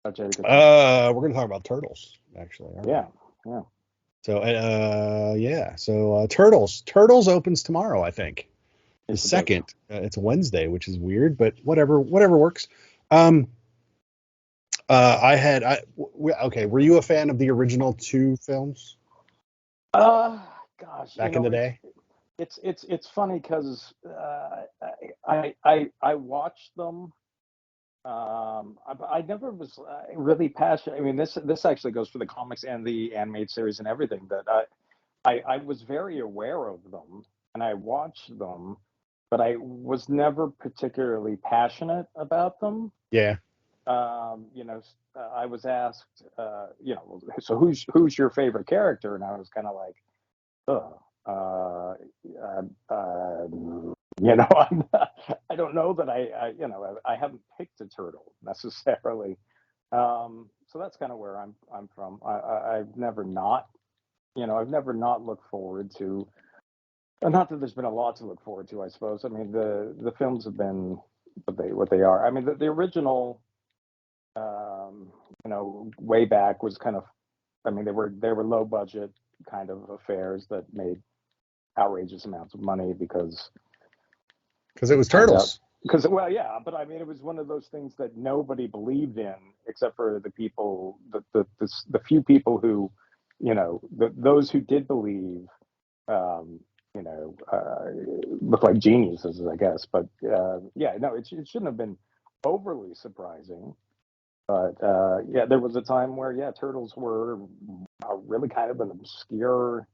We're going to talk about Turtles, actually. Yeah, yeah. So, Turtles opens tomorrow, I think. The second. It's a Wednesday, which is weird, but whatever works. Okay, were you a fan of the original two films? Gosh. Back in the day? It's funny because I watched them. I never was really passionate. I mean, this actually goes for the comics and the animated series and everything. That I was very aware of them and I watched them, but I was never particularly passionate about them. Yeah. I was asked, so who's your favorite character, and I was kind of like, I don't know that I haven't picked a turtle necessarily. So that's kind of where I'm from. I've never not looked forward to. Not that there's been a lot to look forward to, I suppose. I mean, the films have been what they are. I mean, the original, way back was kind of. I mean, they were low budget kind of affairs that made outrageous amounts of money because it was Turtles. But I mean, it was one of those things that nobody believed in except for the people, the few people who, those who did believe, look like geniuses, I guess. But it shouldn't have been overly surprising. But there was a time where Turtles were really kind of an obscure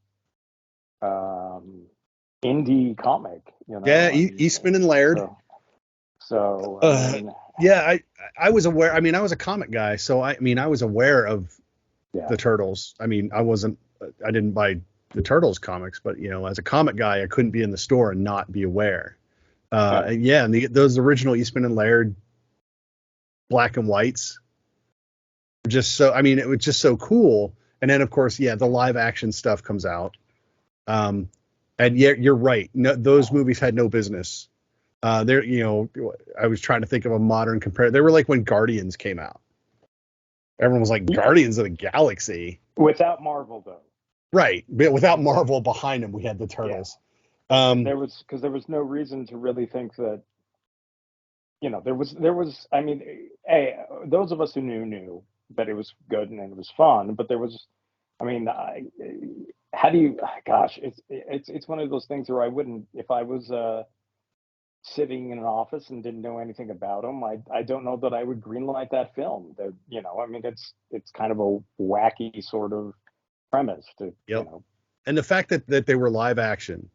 indie comic. Eastman and Laird. I was aware. I mean, I was a comic guy, so I was aware of the Turtles. I mean, I didn't buy the Turtles comics, but as a comic guy, I couldn't be in the store and not be aware. And those original Eastman and Laird black and whites, it was just so cool. And then of course, the live action stuff comes out. And you're right. No, those movies had no business. I was trying to think of a modern compare. They were like when Guardians came out. Everyone was like Guardians of the Galaxy. Without Marvel, though. Right, but without Marvel behind them, we had the Turtles. There was no reason to really think that. There was. I mean, those of us who knew that it was good and it was fun, but there was. I mean, how do you? Gosh, it's one of those things where I wouldn't, if I was sitting in an office and didn't know anything about them, I don't know that I would greenlight that film. That I mean, it's kind of a wacky sort of premise to and the fact that they were live action,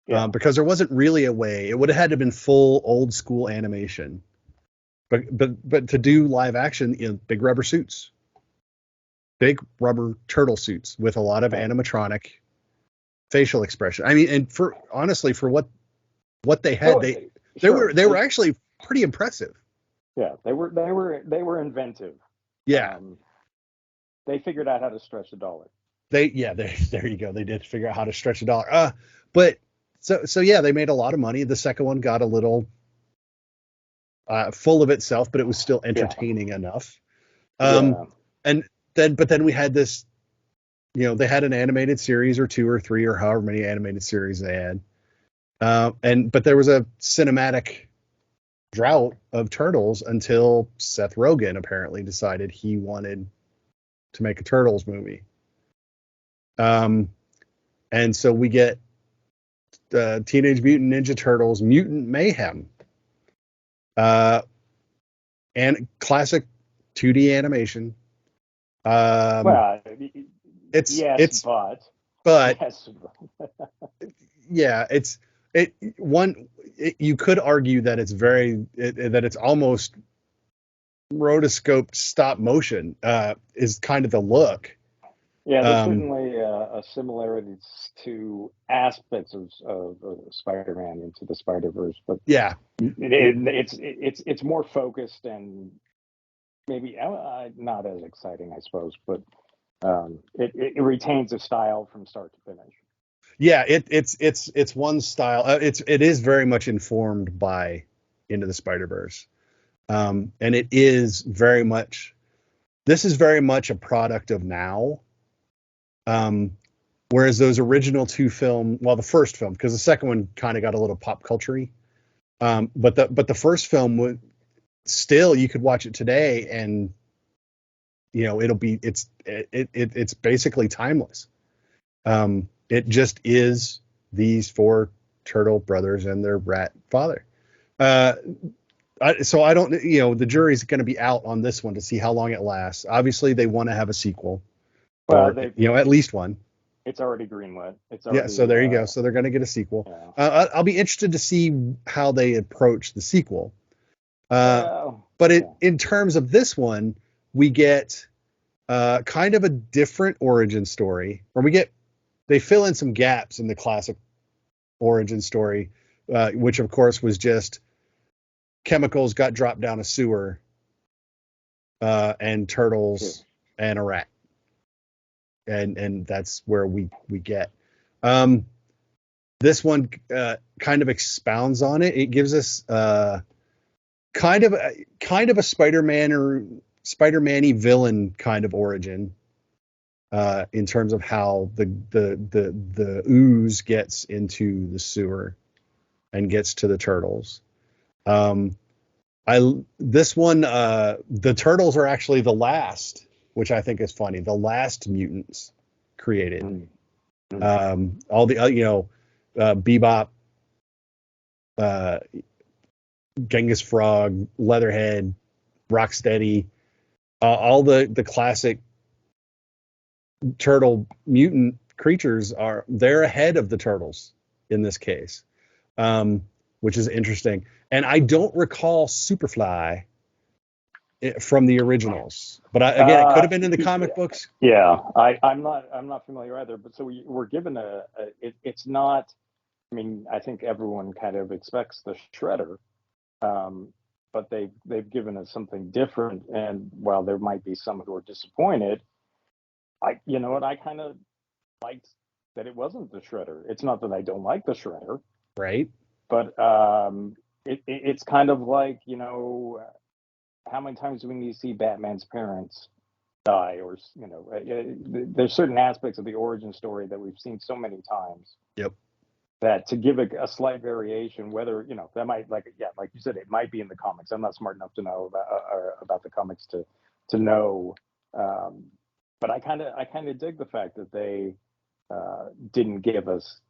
because there wasn't really a way. It would have had to have been full old school animation, but to do live action in big rubber turtle suits with a lot of animatronic facial expression. I mean, and for what they had, they were actually pretty impressive. Yeah, they were inventive. Yeah, they figured out how to stretch a dollar. There you go. They did figure out how to stretch a dollar. But they made a lot of money. The second one got a little full of itself, but it was still entertaining enough. But then we had this, they had an animated series or two or three or however many animated series they had. But there was a cinematic drought of Turtles until Seth Rogen apparently decided he wanted to make a Turtles movie. And so we get Teenage Mutant Ninja Turtles, Mutant Mayhem, and classic 2D animation. You could argue that it's almost rotoscoped stop motion is kind of the look. Yeah, there's certainly similarities to aspects of Spider-Man into the Spider-Verse, but it's more focused and maybe not as exciting, I suppose, but it retains a style from start to finish. Yeah, it's one style. It is very much informed by Into the Spider-Verse, and it is very much. This is very much a product of now. Whereas those original two the first film, because the second one kind of got a little pop culture-y. But the first film would still, you could watch it today and it's basically timeless. It just is these four turtle brothers and their rat father. So I don't, the jury's going to be out on this one to see how long it lasts. Obviously, they want to have a sequel, or at least one. It's already greenlit. So there you go. So they're going to get a sequel. Yeah. I'll be interested to see how they approach the sequel. But in terms of this one, we get kind of a different origin story, or they fill in some gaps in the classic origin story, which of course was just chemicals got dropped down a sewer, and turtles and a rat. And that's where we get. This one kind of expounds on it. It gives us kind of a Spider-Man or Spider-Man-y villain kind of origin, in terms of how the ooze gets into the sewer and gets to the turtles. This one, the turtles are actually the last, which I think is funny. The last mutants created. All the Bebop, Genghis Frog, Leatherhead, Rocksteady, all the classic turtle mutant creatures they're ahead of the turtles in this case, which is interesting. And I don't recall Superfly from the originals, but again, it could have been in the comic books. Yeah, I'm not familiar either. But so we're given it's not. I mean, I think everyone kind of expects the Shredder, but they've given us something different. And while there might be some who are disappointed, I kind of liked that it wasn't the Shredder. It's not that I don't like the Shredder, right? But it's kind of like, how many times do we need to see Batman's parents die? Or, there's certain aspects of the origin story that we've seen so many times. Yep. That to give a slight variation, whether, that might, like you said, it might be in the comics. I'm not smart enough to know about the comics to know. But I kind of dig the fact that they didn't give us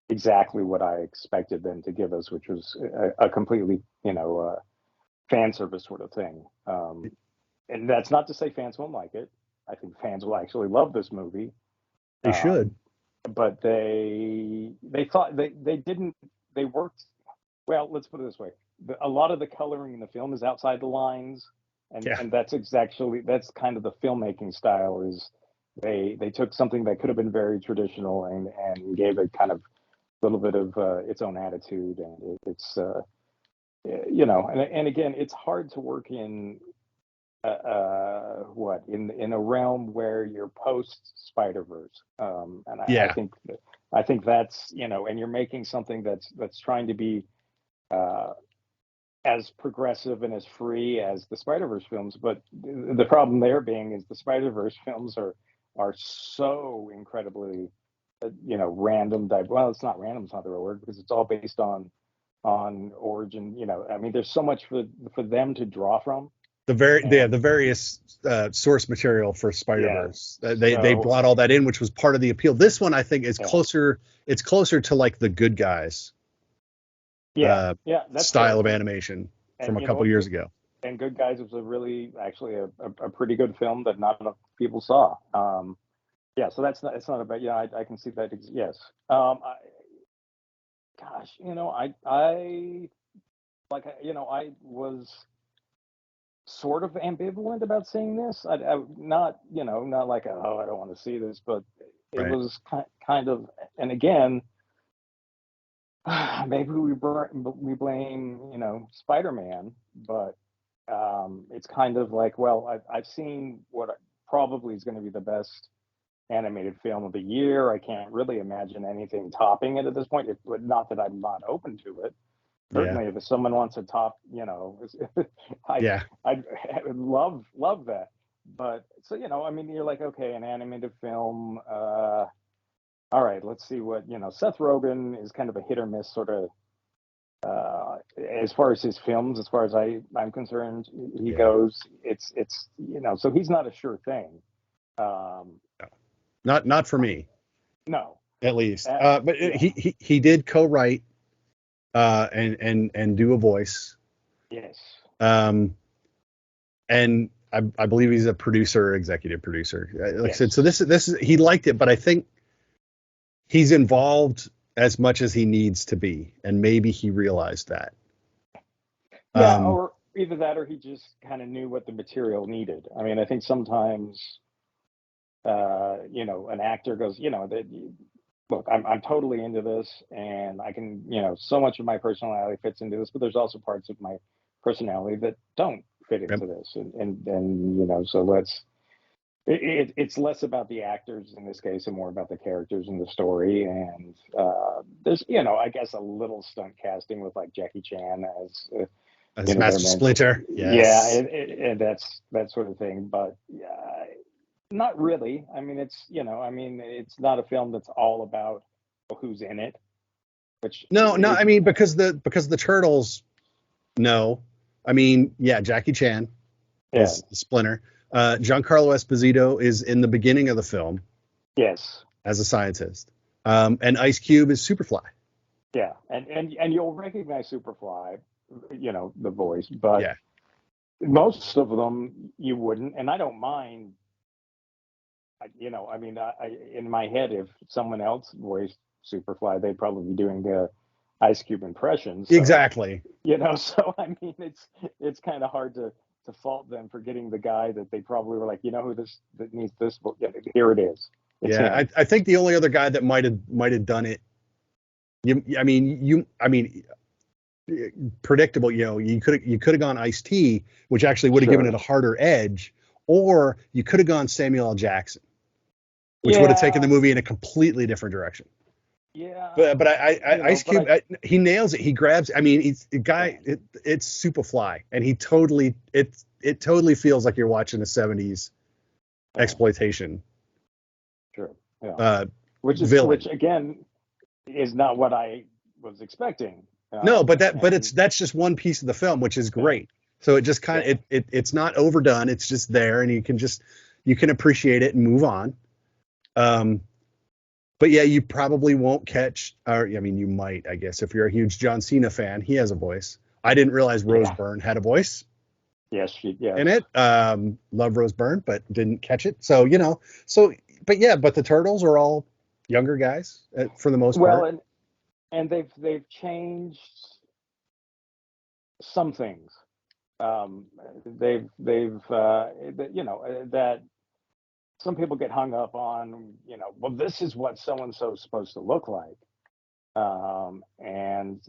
exactly what I expected them to give us, which was a completely, fan service sort of thing. And that's not to say fans won't like it. I think fans will actually love this movie. They should. But they thought they worked. Well, let's put it this way. A lot of the coloring in the film is outside the lines. And that's kind of the filmmaking style is they took something that could have been very traditional and gave it kind of a little bit of its own attitude, and it's and again, it's hard to work in in a realm where you're post Spider-Verse, and I think that's and you're making something that's trying to be as progressive and as free as the Spider-Verse films, but the problem there being is the Spider-Verse films are so incredibly random. Well, it's not random, it's not the real word, because it's all based on origin. I mean, there's so much for them to draw from. The various source material for Spider-Verse. They brought all that in, which was part of the appeal. This one, I think, is closer. It's closer to like the Good Guys. That's style of animation from a couple years ago. And Good Guys was actually a pretty good film that not enough people saw. So it's not a bad. Yeah, I can see that. Yes. I was sort of ambivalent about seeing this. I not like, oh, I don't want to see this, but it was kind of. And again, maybe we blame Spider-Man, but it's kind of like, well, I've seen what probably is going to be the best animated film of the year. I can't really imagine anything topping it at this point. Not that I'm not open to it. Certainly, if someone wants to top, I'd love that. but so I mean, you're like, okay, an animated film. All right, let's see what Seth Rogen is kind of a hit or miss sort of as far as his films, as far as I'm concerned, he goes. It's so he's not a sure thing. Not for me. No, at least. But he did co-write and do a voice. Yes. And I believe he's a producer, executive producer. Like I said, so this is he liked it, but I think he's involved as much as he needs to be, and maybe he realized that. Yeah, or either that, or he just kind of knew what the material needed. I mean, I think sometimes, an actor goes, look, I'm totally into this, and I can, so much of my personality fits into this, but there's also parts of my personality that don't fit into this, and so it's less about the actors in this case and more about the characters in the story. And there's, I guess a little stunt casting with like Jackie Chan as Master Splinter. Yes. Yeah, and that's that sort of thing. But not really. I mean, it's not a film that's all about who's in it. I mean, because the Turtles. No, I mean, Jackie Chan is Splinter. Giancarlo Esposito is in the beginning of the film. Yes. As a scientist. And Ice Cube is Superfly. Yeah, and you'll recognize Superfly, the voice, but most of them you wouldn't, and I don't mind. I mean, in my head, if someone else voiced Superfly, they'd probably be doing the Ice Cube impressions. So, exactly. So I mean, it's kind of hard to fault them for getting the guy that they probably were like, who this that needs this book. Yeah, here it is. I think the only other guy that might have done it. Predictable. You could have gone Ice-T, which actually would have given it a harder edge, or you could have gone Samuel L. Jackson, which would have taken the movie in a completely different direction. Yeah. But Ice Cube, he nails it. He grabs. I mean, it's Superfly, and he totally it totally feels like you're watching a 70s exploitation. Sure. Yeah. Which again is not what I was expecting. No, but that's just one piece of the film, which is great. So it just kind of it's not overdone. It's just there, and you can appreciate it and move on. But you probably won't catch, or I mean, you might, I guess, if you're a huge John Cena fan. He has a voice. I didn't realize Rose Byrne had a voice. Yes, in it. Love Rose Byrne, but didn't catch it. So but the Turtles are all younger guys for the most part. Well, and they've changed some things. They've that some people get hung up on, well, this is what so-and-so is supposed to look like. And,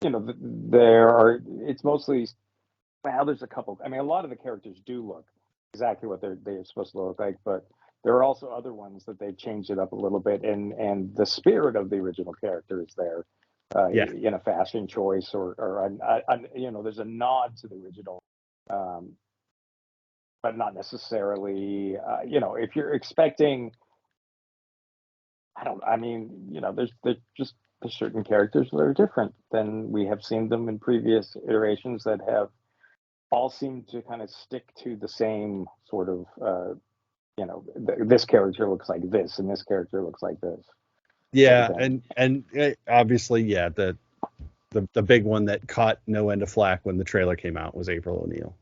it's mostly, there's a couple, I mean, a lot of the characters do look exactly what they're supposed to look like, but there are also other ones that they've changed it up a little bit. And the spirit of the original character is there in a fashion choice or there's a nod to the original, but not necessarily, if you're expecting, there's certain characters that are different than we have seen them in previous iterations that have all seemed to kind of stick to the same sort of, this character looks like this and this character looks like this. Yeah, and obviously, the big one that caught no end of flack when the trailer came out was April O'Neil.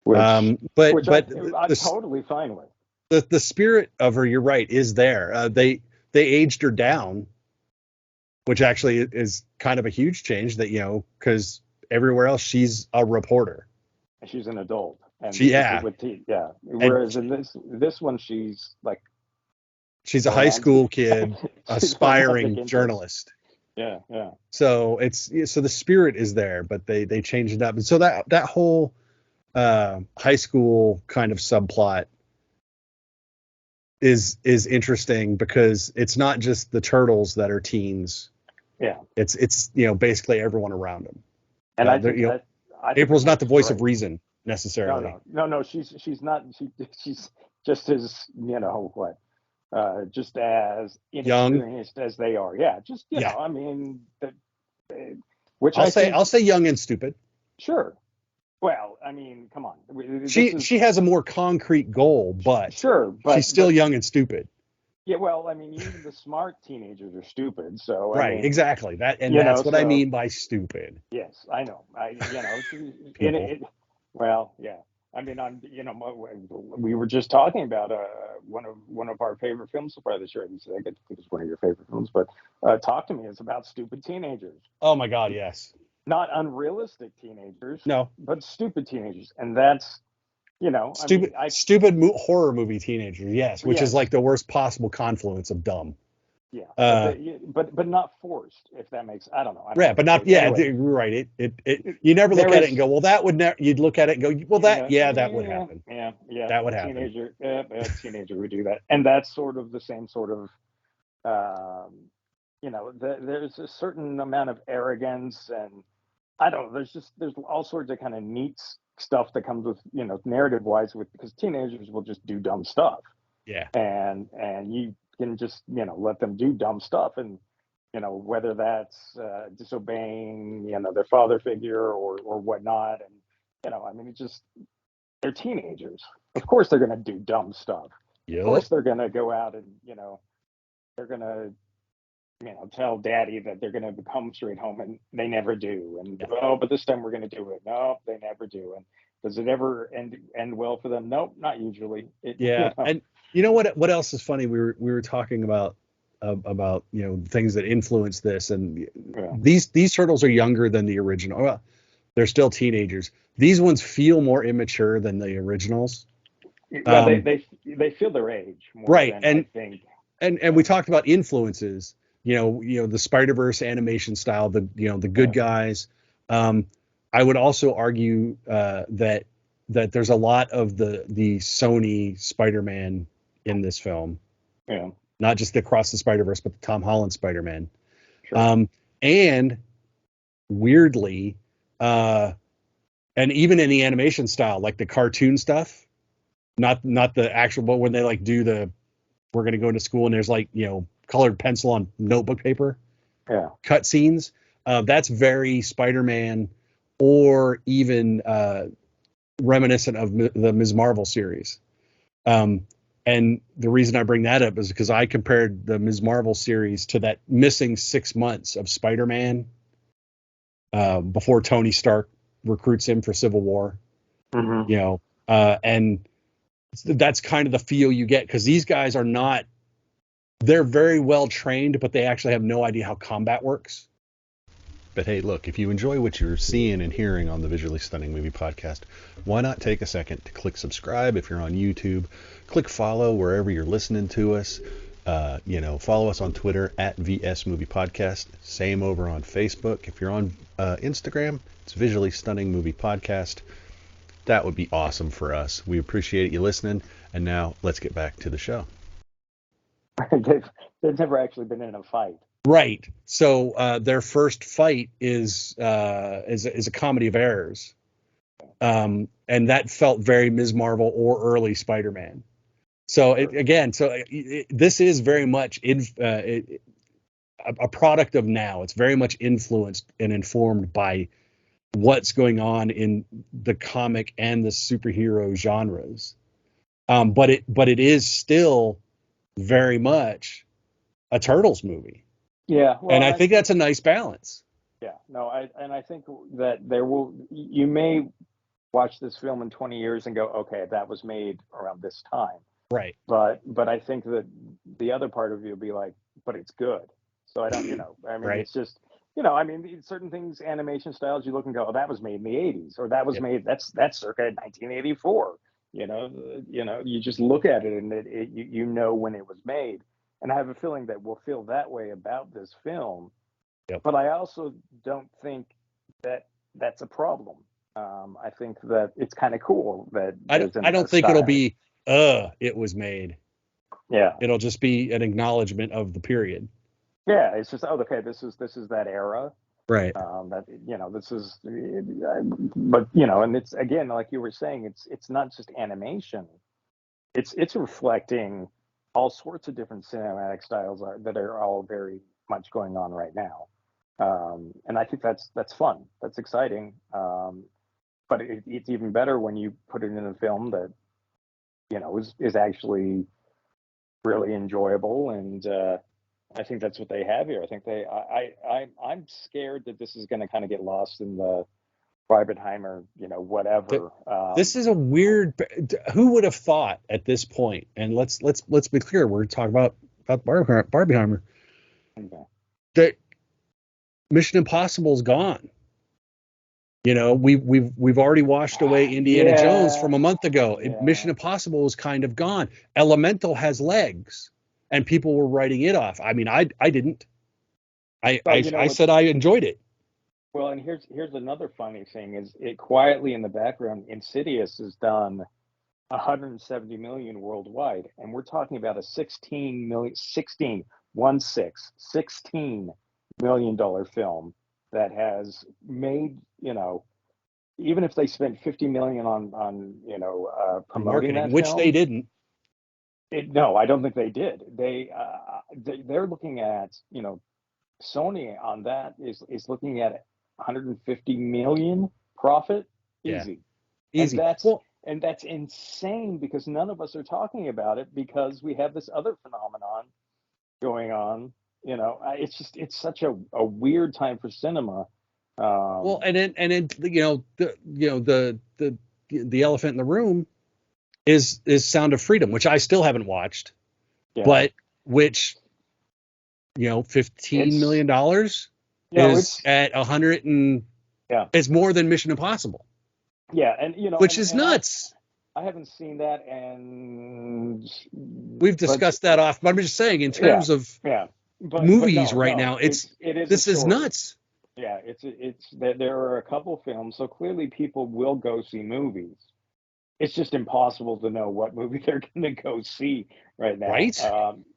Which I'm totally fine with. The spirit of her, you're right, is there. They aged her down, which actually is kind of a huge change. That because everywhere else she's a reporter. She's an adult. And Whereas in this one, she's like. She's a high school kid, aspiring journalist. Yeah. So the spirit is there, but they changed it up, and so that whole high school kind of subplot is interesting because it's not just the Turtles that are teens. Yeah, it's basically everyone around them. And I think April's not the voice of reason. necessarily. No. She's not. She's just as just as Young. inexperienced as they are. Yeah, just Yeah. I mean, which I'll say young and stupid. Sure. Well, I mean, come on. She has a more concrete goal, but sure, but she's still young and stupid. Yeah, well, I mean, even the smart teenagers are stupid. So right, I mean, exactly. That's what I mean by stupid. Yes, I know. Well, yeah. I mean, we were just talking about one of our favorite films so far this year. I think it was one of your favorite films, but Talk to Me is about stupid teenagers. Oh my God, yes. Not unrealistic teenagers. No, but stupid teenagers, and that's stupid horror movie teenager. Yes, which is like the worst possible confluence of dumb. Yeah, but not forced. If that makes, I don't know. But not. Anyway. Right. It. You never look at it and go, well, that would never. You'd look at it and go, well, that would happen. Yeah. That would happen. A teenager would do that, and that's sort of the same sort of. There's a certain amount of arrogance, and I don't know. There's all sorts of kind of neat stuff that comes with narrative wise because teenagers will just do dumb stuff. Yeah. And you can just let them do dumb stuff, and whether that's disobeying their father figure or whatnot, and I mean, they're teenagers. Of course they're going to do dumb stuff. Yep. Of course they're going to go out and they're going to tell daddy that they're going to come straight home, and they never do. And but this time we're going to do it. No, they never do. And does it ever end well for them? Nope, not usually. And you know what else is funny? We were talking about things that influence this, and these turtles are younger than the original. Well, they're still teenagers. These ones feel more immature than the originals. Well, they feel their age more, right? Than I think. And we talked about influences. The Spider-Verse animation style, the good guys. I would also argue that there's a lot of the Sony Spider-Man in this film. Yeah. Not just the Across the Spider-Verse, but the Tom Holland Spider-Man. Sure. And weirdly, and even in the animation style, like the cartoon stuff, not the actual, but when they like do we're going to go into school and there's like, colored pencil on notebook paper. Yeah. Cut scenes. That's very Spider-Man, or even reminiscent of the Ms. Marvel series. And the reason I bring that up is because I compared the Ms. Marvel series to that missing 6 months of Spider-Man before Tony Stark recruits him for Civil War. Mm-hmm. And that's kind of the feel you get, because these guys are not. They're very well trained, but they actually have no idea how combat works. But hey, look, if you enjoy what you're seeing and hearing on the Visually Stunning Movie Podcast, why not take a second to click subscribe if you're on YouTube, click follow wherever you're listening to us, follow us on Twitter at VS Movie Podcast, same over on Facebook. If you're on Instagram, it's Visually Stunning Movie Podcast. That would be awesome for us. We appreciate you listening, and now let's get back to the show. They've never actually been in a fight. Right. So their first fight is a comedy of errors. And that felt very Ms. Marvel or early Spider-Man. So this is very much a product of now. It's very much influenced and informed by what's going on in the comic and the superhero genres. But it is still very much a Turtles movie. Yeah, well, and I think that's a nice balance. Yeah, no, I think that you may watch this film in 20 years and go, okay, that was made around this time. Right. But I think that the other part of you will be like, but it's good. So I don't, right. It's just, certain things, animation styles, you look and go, oh, that was made in the 80s, or that was made, that's circa 1984. You just look at it and when it was made. And I have a feeling that we'll feel that way about this film. Yep. But I also don't think that that's a problem. I think that it's kind of cool that I don't think it'll be it was made. Yeah. It'll just be an acknowledgement of the period. Yeah, it's just okay, this is that era. Right. That this is, but and it's again like you were saying, it's not just animation. It's reflecting all sorts of different cinematic styles that are all very much going on right now. And I think that's fun. That's exciting. But it's even better when you put it in a film that is actually really enjoyable. And I think that's what they have here. I think I'm scared that this is going to kind of get lost in the Barbenheimer, whatever. This is a weird. Who would have thought at this point? And let's be clear. We're talking about Barbieheimer. Okay. That Mission Impossible's gone. We've already washed away Indiana Jones from a month ago. Yeah. Mission Impossible is kind of gone. Elemental has legs, and people were writing it off. I mean, I didn't. I said I enjoyed it. Well, and here's another funny thing: is it quietly in the background, Insidious has done 170 million worldwide, and we're talking about a 16 million-dollar film that has made, even if they spent 50 million on promoting marketing, that which film, they didn't. No, I don't think they did. They're looking at, Sony on that is looking at 150 million profit, easy. Yeah. Easy. And that's insane because none of us are talking about it because we have this other phenomenon going on. It's such a weird time for cinema. And then the elephant in the room is Sound of Freedom, which I still haven't watched, but which $15 million is at 100 and it's more than Mission Impossible. Yeah, and which is nuts. I haven't seen that, and we've discussed that off. But I'm just saying, in terms of movies right now, this is nuts. Yeah, it's there are a couple films, so clearly people will go see movies. It's just impossible to know what movie they're going to go see right now, right?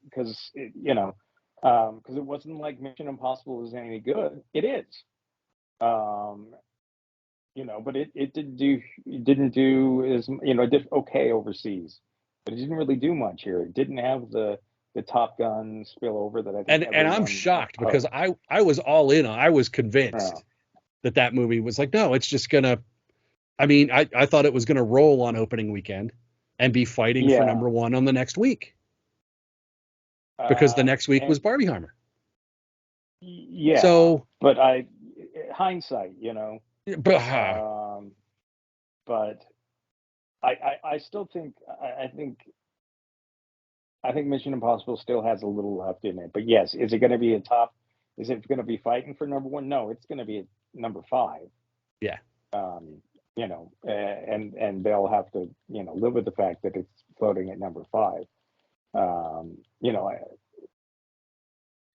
Because because it wasn't like Mission Impossible is any good. It is. But it didn't do as it did okay overseas, but it didn't really do much here. It didn't have the Top Gun spillover that I think. And I'm shocked because I was all in. I was convinced that movie was like, no, it's just gonna. I mean, I thought it was gonna roll on opening weekend and be fighting for number one on the next week because the next week was Barbieheimer. Yeah. So, but hindsight, But I still think I think Mission Impossible still has a little left in it. But yes, is it going to be is it going to be fighting for number one? No, it's going to be at number 5. Yeah. And they'll have to, live with the fact that it's floating at number 5.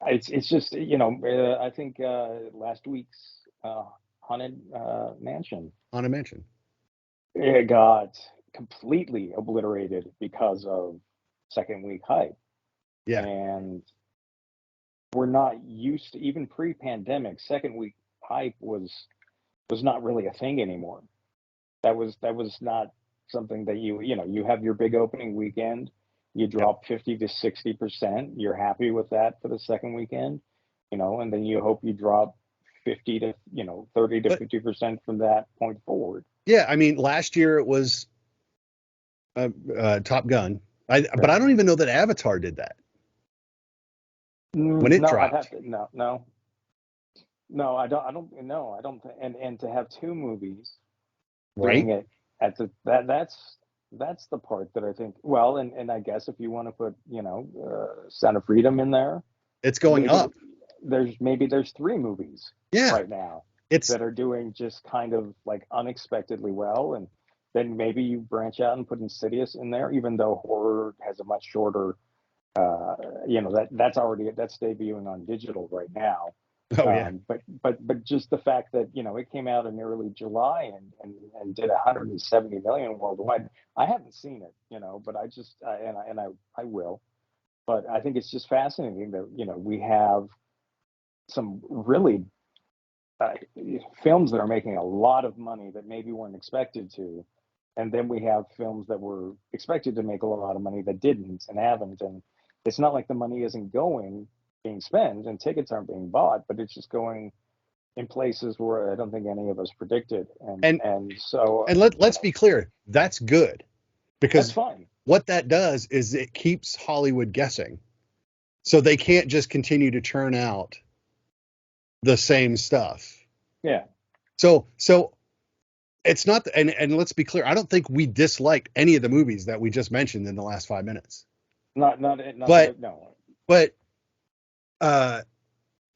It's just, I think last week's Haunted Mansion. It got completely obliterated because of second week hype. Yeah. And we're not used to, even pre-pandemic, second week hype was not really a thing anymore. That was not something that you have your big opening weekend, you drop 50 to 60%, you're happy with that for the second weekend, and then you hope you drop 50 to 30 to 50% from that point forward. Yeah, I mean, last year it was Top Gun, but I don't even know that Avatar did that when it dropped. No, I don't. And to have 2 movies right doing it at that's the part that I think. Well, and I guess if you want to put Sound of Freedom in there, it's going up. There's 3 movies right now that are doing just kind of like unexpectedly well, and then maybe you branch out and put Insidious in there, even though horror has a much shorter. That's debuting on digital right now. Oh yeah. But just the fact that it came out in early July and did 170 million worldwide. I haven't seen it, but I will. But I think it's just fascinating that we have some really uh, films that are making a lot of money that maybe weren't expected to, and then we have films that were expected to make a lot of money that didn't and haven't. And it's not like the money isn't being spent and tickets aren't being bought, but it's just going in places where I don't think any of us predicted. And so let's be clear, that's good, because that's fine. what that does is it keeps Hollywood guessing, so they can't just continue to churn out the same stuff. Yeah. So it's not, and let's be clear, I don't think we disliked any of the movies that we just mentioned in the last 5 minutes. Not but no. But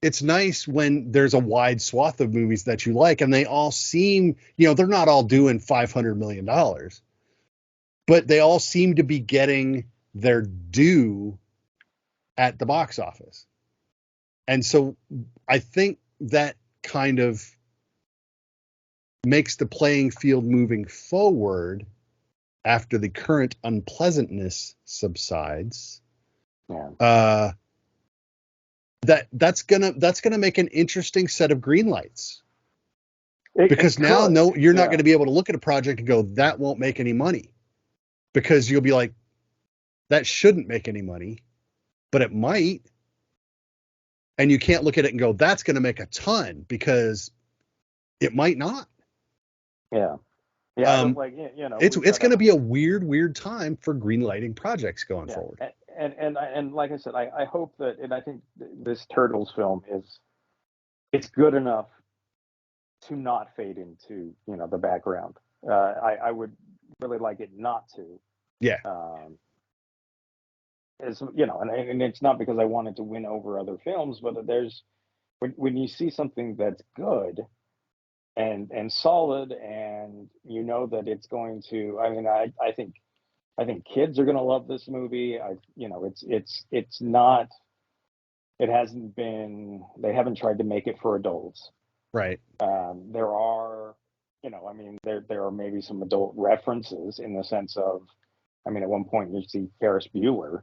it's nice when there's a wide swath of movies that you like, and they all seem, they're not all doing $500 million, but they all seem to be getting their due at the box office. And so I think that kind of makes the playing field moving forward after the current unpleasantness subsides. Yeah. That's gonna make an interesting set of green lights, because now you're not going to be able to look at a project and go, that won't make any money, because you'll be like, that shouldn't make any money, but it might. And you can't look at it and go, that's going to make a ton, because it might not. Yeah. It's going to be a weird time for green lighting projects going forward. And like I said, I hope that, and I think this Turtles film it's good enough to not fade into the background. I would really like it not to. Yeah. As and it's not because I wanted to win over other films, but there's when you see something that's good and solid, and that it's going to. I mean, I think kids are going to love this movie. It's not. It hasn't been. They haven't tried to make it for adults. Right. There are, there are maybe some adult references in the sense of, at one point you see Ferris Bueller,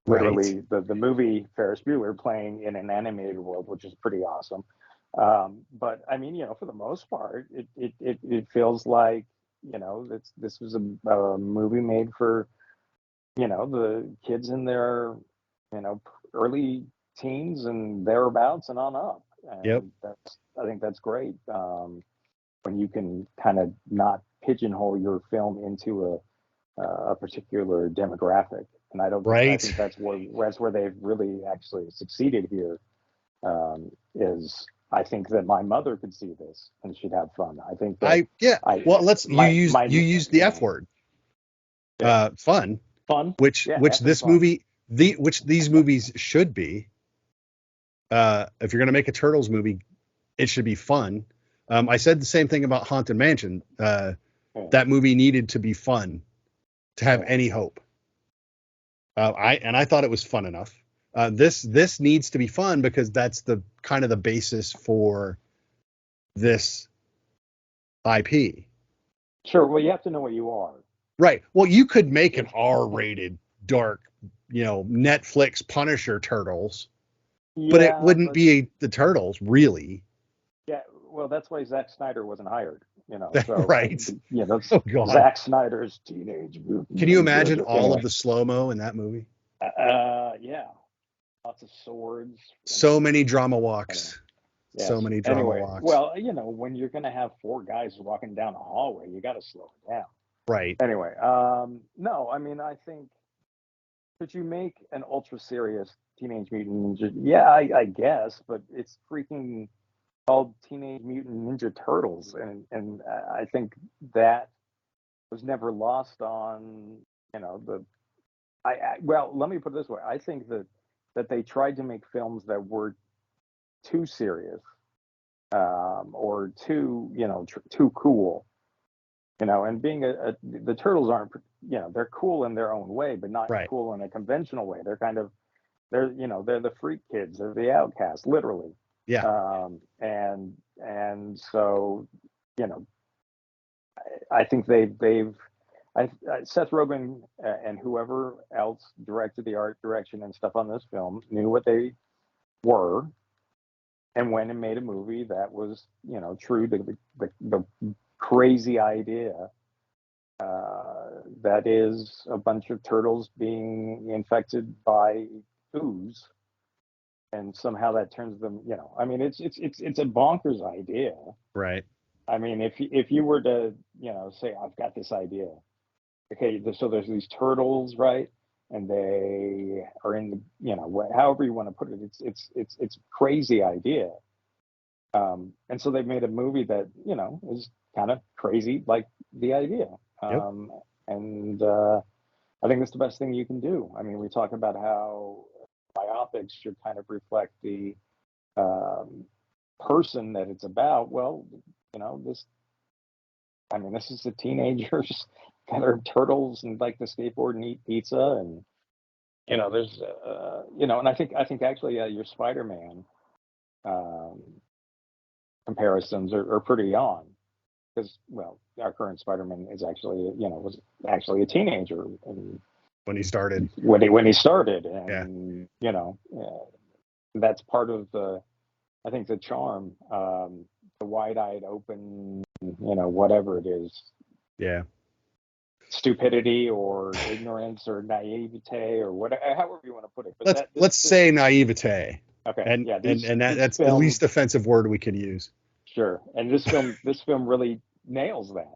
literally the movie Ferris Bueller playing in an animated world, which is pretty awesome. But for the most part, it feels like, this was a movie made for, the kids in their, early teens and thereabouts and on up. And yep. I think that's great. When you can kind of not pigeonhole your film into a particular demographic. And I think that's where they've really actually succeeded here. Is I think that my mother could see this and she'd have fun. I think that you used the F word. Fun. Which this movie, which these movies should be. If you're going to make a Turtles movie, it should be fun. I said the same thing about Haunted Mansion. That movie needed to be fun to have any hope. I thought it was fun enough. This needs to be fun, because that's the kind of the basis for this IP. Sure. Well, you have to know what you are. Right. Well, you could make an R-rated, dark, Netflix Punisher Turtles, but it wouldn't be the Turtles, really. Yeah. Well, that's why Zack Snyder wasn't hired. So, right. Zack Snyder's Teenage Mutant. Can you imagine all of the slow-mo in that movie? Yeah. Lots of swords. So many drama walks. Yes. So many drama walks. Well, when you're going to have four guys walking down a hallway, you got to slow it down. Right. Anyway, no, I think, could you make an ultra serious Teenage Mutant Ninja? Yeah, I guess, but it's freaking called Teenage Mutant Ninja Turtles, and I think that was never lost on well, let me put it this way. I think that they tried to make films that were too serious, or too too cool, and being the Turtles aren't, they're cool in their own way, but not cool in a conventional way. They're kind of they're the freak kids, they're the outcasts, literally. Yeah. And so, I think they've Seth Rogen and whoever else directed the art direction and stuff on this film knew what they were, and went and made a movie that was, true to the crazy idea that is a bunch of turtles being infected by ooze, and somehow that turns them. I mean, it's a bonkers idea. Right. I mean, if you were to, say, I've got this idea. Okay, so there's these turtles, right? And they are in the, however you want to put it. It's a crazy idea. And so they made a movie that, is kind of crazy, like the idea. Yep. And I think that's the best thing you can do. I mean, we talk about how biopics should kind of reflect the person that it's about. Well, this is the teenagers that are turtles and like to skateboard and eat pizza, and there's and I think actually your Spider-Man comparisons are pretty on, because our current Spider-Man is actually was actually a teenager when he started when he started, and that's part of I think the charm, the wide-eyed open, whatever it is. Yeah. Stupidity or ignorance or naivete or whatever, however you want to put it. But let's say naivete. Okay. And yeah, that's the least offensive word we can use. Sure. And this film really nails that.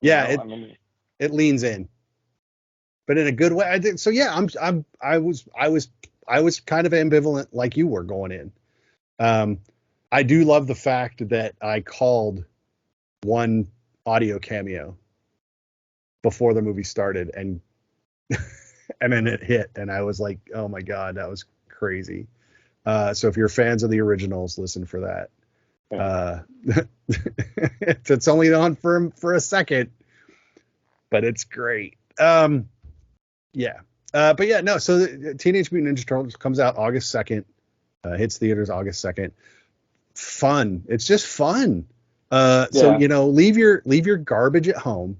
Yeah, it leans in, but in a good way. I think so. Yeah, I was kind of ambivalent like you were going in. I do love the fact that I called one audio cameo before the movie started, and and then it hit, and I was like, oh my God, that was crazy. So if you're fans of the originals, listen for that. It's only on for a second, but it's great. But yeah, no. So the Teenage Mutant Ninja Turtles comes out August 2nd, hits theaters August 2nd. Fun. It's just fun. So leave your garbage at home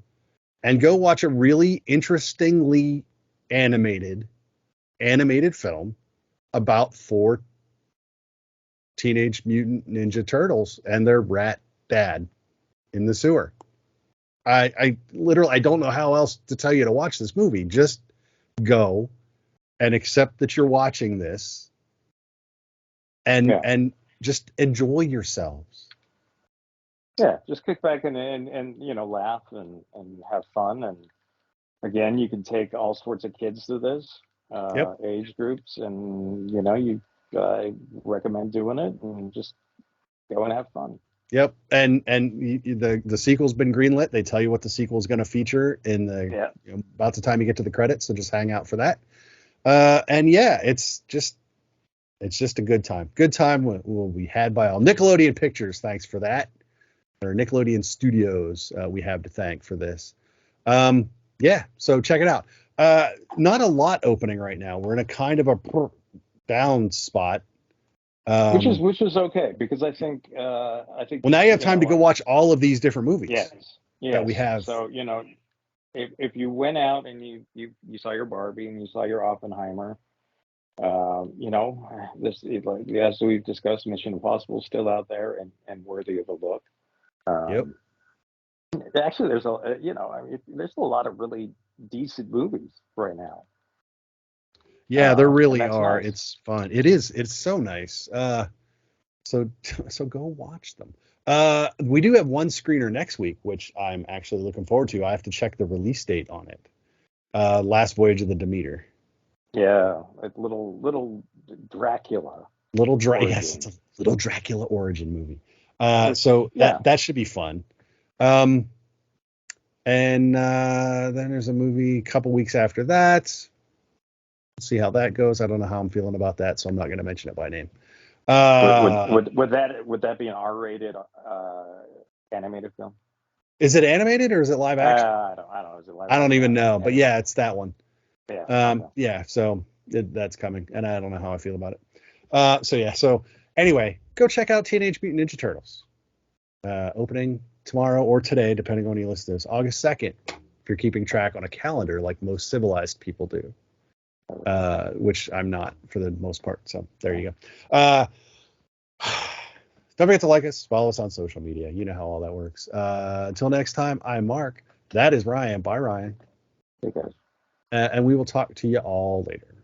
and go watch a really interestingly animated film about 4 Teenage Mutant Ninja Turtles and their rat dad in the sewer. I literally, I don't know how else to tell you to watch this movie. Just go and accept that you're watching this and just enjoy yourselves. Yeah, just kick back and laugh and have fun. And again, you can take all sorts of kids to this age groups, and I recommend doing it and just go and have fun. Yep, and the sequel's been greenlit. They tell you what the sequel is going to feature in the about the time you get to the credits, so just hang out for that. It's just a good time. Good time will be had by all. Nickelodeon Pictures, thanks for that. Or Nickelodeon Studios, we have to thank for this. So check it out. Not a lot opening right now. We're in a kind of a down spot. Which is okay, because I think well, now you have time to go watch all of these different movies. Yes. That we have. So if you went out and you saw your Barbie and you saw your Oppenheimer, this, as we've discussed, Mission Impossible is still out there and worthy of a look. Actually, there's there's a lot of really decent movies right now. Yeah, there really are. Nice. It's fun. It is. It's so nice. So go watch them. We do have one screener next week, which I'm actually looking forward to. I have to check the release date on it. Last Voyage of the Demeter. Yeah, like little Dracula. Yes, it's a little Dracula origin movie. That should be fun. And then there's a movie a couple weeks after that. Let's see how that goes. I don't know how I'm feeling about that, so I'm not going to mention it by name. Would that be an R-rated animated film? Is it animated or is it live action? I don't know. Is it live I don't even know, animated? But yeah, it's that one. Yeah. So that's coming, and I don't know how I feel about it. So anyway, go check out Teenage Mutant Ninja Turtles. Opening tomorrow or today, depending on when you listen to this, August 2nd, if you're keeping track on a calendar like most civilized people do, which I'm not for the most part. So there you go. Don't forget to like us, follow us on social media. You know how all that works. Until next time, I'm Mark. That is Ryan. Bye, Ryan. Hey, guys. And we will talk to you all later.